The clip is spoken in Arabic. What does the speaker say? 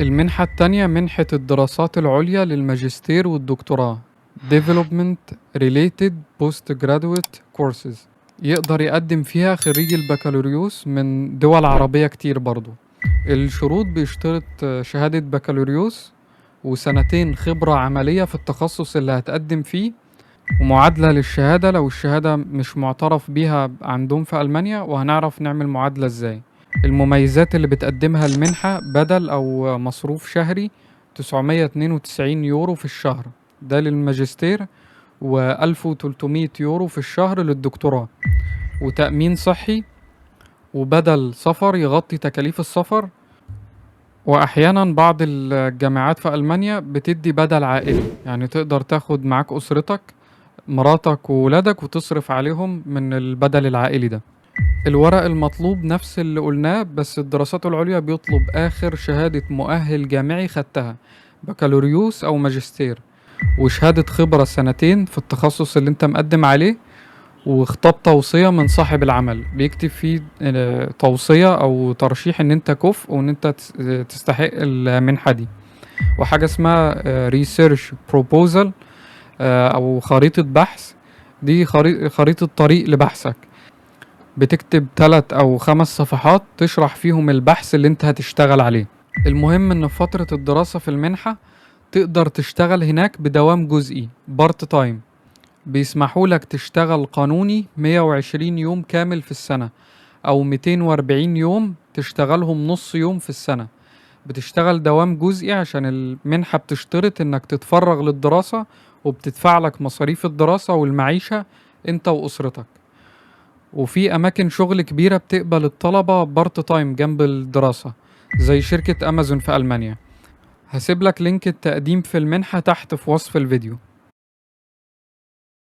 المنحة التانية منحة الدراسات العليا للماجستير والدكتوراه Development Related Postgraduate Courses. يقدر يقدم فيها خريج البكالوريوس من دول عربية كتير برضو. الشروط بيشترط شهادة بكالوريوس وسنتين خبرة عملية في التخصص اللي هتقدم فيه، ومعادلة للشهادة لو الشهادة مش معترف بيها عندهم في ألمانيا، وهنعرف نعمل معادلة ازاي. المميزات اللي بتقدمها المنحة بدل أو مصروف شهري 992 يورو في الشهر ده للماجستير، و1300 يورو في الشهر للدكتوراه، وتأمين صحي، وبدل سفر يغطي تكاليف السفر. وأحيانا بعض الجامعات في ألمانيا بتدي بدل عائلي، يعني تقدر تاخد معاك أسرتك مراتك وولادك وتصرف عليهم من البدل العائلي ده. الورق المطلوب نفس اللي قلناه، بس الدراسات العليا بيطلب آخر شهادة مؤهل جامعي خدتها، بكالوريوس أو ماجستير، وشهادة خبرة سنتين في التخصص اللي انت مقدم عليه، وخطاب توصية من صاحب العمل بيكتب فيه توصية أو ترشيح إن أنت كفء وإن أنت تستحق المنحة دي. وحاجة اسمها ريسيرش بروبوزال أو خريطة بحث. دي خريطة طريق لبحثك، بتكتب 3 أو 5 صفحات تشرح فيهم البحث اللي انت هتشتغل عليه. المهم ان في فترة الدراسة في المنحة تقدر تشتغل هناك بدوام جزئي بارت تايم، بيسمحوا لك تشتغل قانوني 120 يوم كامل في السنة، أو 240 يوم تشتغلهم نص يوم في السنة. بتشتغل دوام جزئي عشان المنحة بتشترط انك تتفرغ للدراسة، وبتدفع لك مصاريف الدراسة والمعيشة انت وأسرتك. وفي أماكن شغل كبيرة بتقبل الطلبة بارت تايم جنب الدراسة، زي شركة أمازون في ألمانيا. هسيب لك لينك التقديم في المنحة تحت في وصف الفيديو.